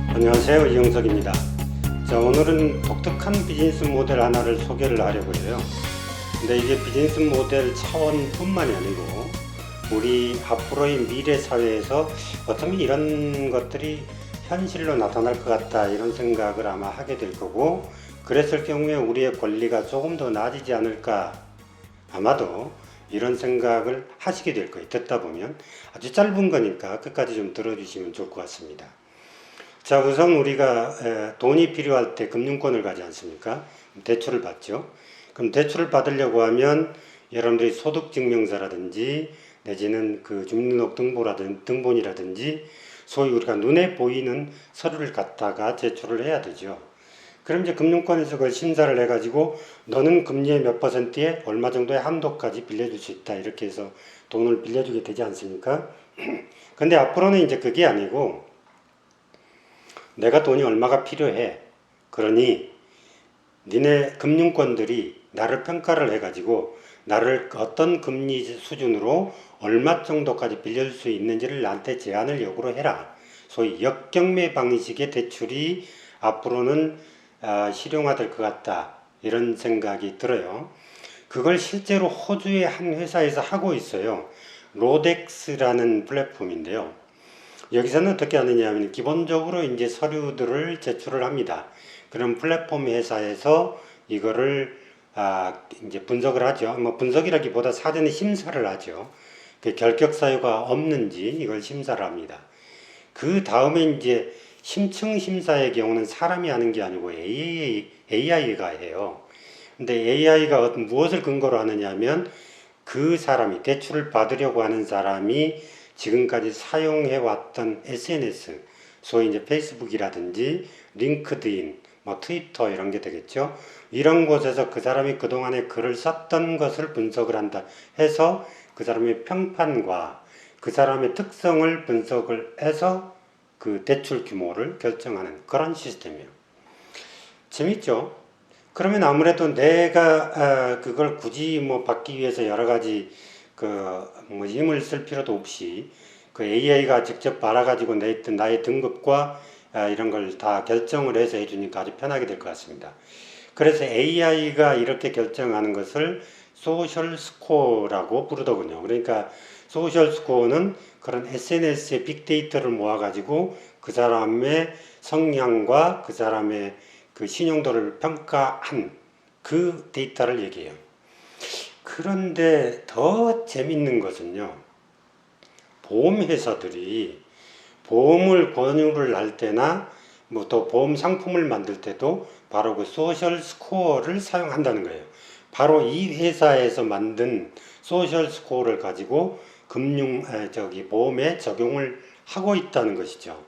안녕하세요, 이영석입니다. 자, 오늘은 독특한 비즈니스 모델 하나를 소개를 하려고 해요. 근데 이게 비즈니스 모델 차원뿐만이 아니고 우리 앞으로의 미래 사회에서 어쩌면 이런 것들이 현실로 나타날 것 같다, 이런 생각을 아마 하게 될 거고, 그랬을 경우에 우리의 권리가 조금 더 나아지지 않을까, 아마도 이런 생각을 하시게 될 거예요. 듣다 보면. 아주 짧은 거니까 끝까지 좀 들어주시면 좋을 것 같습니다. 자, 우선 우리가 돈이 필요할 때 금융권을 가지 않습니까? 대출을 받죠. 그럼 대출을 받으려고 하면 여러분들이 소득증명서라든지 내지는 그 주민등록등본이라든지 소위 우리가 눈에 보이는 서류를 갖다가 제출을 해야 되죠. 그럼 이제 금융권에서 그걸 심사를 해가지고 너는 금리의 몇 퍼센트에 얼마 정도의 한도까지 빌려줄 수 있다, 이렇게 해서 돈을 빌려주게 되지 않습니까? 근데 앞으로는 이제 그게 아니고 내가 돈이 얼마가 필요해. 그러니 니네 금융권들이 나를 평가를 해가지고 나를 어떤 금리 수준으로 얼마 정도까지 빌려줄 수 있는지를 나한테 제안을 요구를 해라. 소위 역경매 방식의 대출이 앞으로는 실용화될 것 같다, 이런 생각이 들어요. 그걸 실제로 호주의 한 회사에서 하고 있어요. 로덱스라는 플랫폼인데요. 여기서는 어떻게 하느냐 하면 기본적으로 이제 서류들을 제출을 합니다. 그럼 플랫폼 회사에서 이거를 이제 분석을 하죠. 뭐 분석이라기보다 사전에 심사를 하죠. 그 결격 사유가 없는지 이걸 심사를 합니다. 그 다음에 이제 심층 심사의 경우는 사람이 하는 게 아니고 AI가 해요. 근데 AI가 무엇을 근거로 하느냐 하면 그 사람이, 대출을 받으려고 하는 사람이 지금까지 사용해왔던 SNS, 소위 이제 페이스북이라든지 링크드인, 뭐 트위터 이런 게 되겠죠. 이런 곳에서 그 사람이 그동안에 글을 썼던 것을 분석을 한다 해서 그 사람의 평판과 그 사람의 특성을 분석을 해서 그 대출 규모를 결정하는 그런 시스템이에요. 재밌죠? 그러면 아무래도 내가 그걸 굳이 뭐 받기 위해서 여러 가지 뭐 힘을 쓸 필요도 없이 그 AI가 직접 알아가지고 나의 등급과 이런 걸 다 결정을 해서 해주니까 아주 편하게 될 것 같습니다. 그래서 AI가 이렇게 결정하는 것을 소셜 스코어라고 부르더군요. 그러니까 소셜 스코어는 그런 SNS의 빅데이터를 모아가지고 그 사람의 성향과 그 사람의 그 신용도를 평가한 그 데이터를 얘기해요. 그런데 더 재밌는 것은요, 보험회사들이 보험을 권유를 할 때나 뭐 또 보험 상품을 만들 때도 바로 그 소셜 스코어를 사용한다는 거예요. 바로 이 회사에서 만든 소셜 스코어를 가지고 보험에 적용을 하고 있다는 것이죠.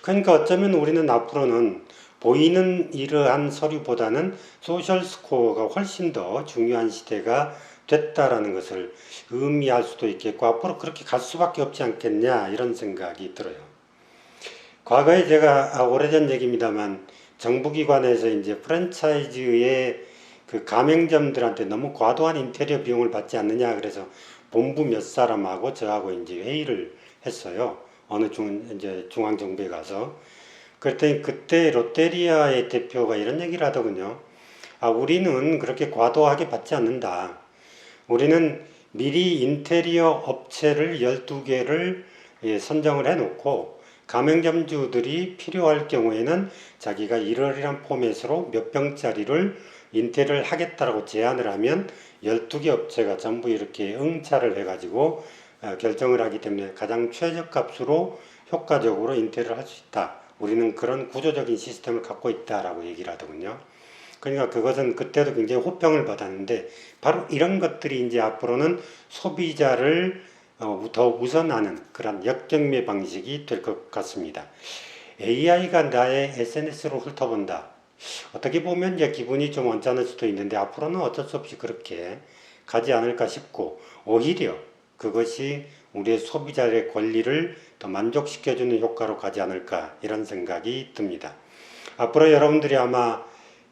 그러니까 어쩌면 우리는 앞으로는 보이는 이러한 서류보다는 소셜 스코어가 훨씬 더 중요한 시대가 됐다라는 것을 의미할 수도 있겠고, 앞으로 그렇게 갈 수밖에 없지 않겠냐, 이런 생각이 들어요. 과거에 제가 오래전 얘기입니다만 정부기관에서 이제 프랜차이즈의 그 가맹점들한테 너무 과도한 인테리어 비용을 받지 않느냐, 그래서 본부 몇 사람하고 저하고 이제 회의를 했어요. 어느 이제 중앙정부에 가서. 그랬더니 그때 롯데리아의 대표가 이런 얘기를 하더군요. 우리는 그렇게 과도하게 받지 않는다. 우리는 미리 인테리어 업체를 12개를 선정을 해놓고 가맹점주들이 필요할 경우에는 자기가 이러이러한 포맷으로 몇 평짜리를 인테리어를 하겠다라고 제안을 하면 12개 업체가 전부 이렇게 응찰을 해가지고 결정을 하기 때문에 가장 최저값으로 효과적으로 인테리어를 할 수 있다. 우리는 그런 구조적인 시스템을 갖고 있다라고 얘기를 하더군요. 그러니까 그것은 그때도 굉장히 호평을 받았는데, 바로 이런 것들이 이제 앞으로는 소비자를 더 우선하는 그런 역경매 방식이 될 것 같습니다. AI가 나의 SNS로 훑어본다. 어떻게 보면 이제 기분이 좀 언짢을 수도 있는데 앞으로는 어쩔 수 없이 그렇게 가지 않을까 싶고, 오히려 그것이 우리의 소비자의 권리를 더 만족시켜주는 효과로 가지 않을까, 이런 생각이 듭니다. 앞으로 여러분들이 아마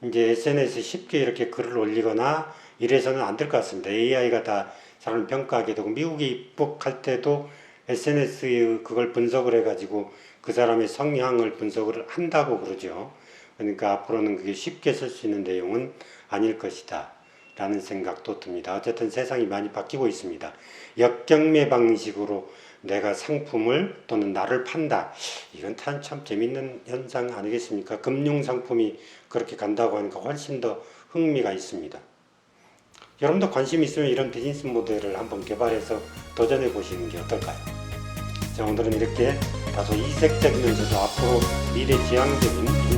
이제 SNS에 쉽게 이렇게 글을 올리거나 이래서는 안 될 것 같습니다. AI가 다 사람을 평가하게 되고, 미국에 입국할 때도 SNS 그걸 분석을 해가지고 그 사람의 성향을 분석을 한다고 그러죠. 그러니까 앞으로는 그게 쉽게 쓸 수 있는 내용은 아닐 것이다 라는 생각도 듭니다. 어쨌든 세상이 많이 바뀌고 있습니다. 역경매 방식으로 내가 상품을 또는 나를 판다. 이건 참 재밌는 현상 아니겠습니까? 금융상품이 그렇게 간다고 하니까 훨씬 더 흥미가 있습니다. 여러분도 관심 있으면 이런 비즈니스 모델을 한번 개발해서 도전해 보시는 게 어떨까요? 자, 오늘은 이렇게 다소 이색적이면서도 앞으로 미래지향적인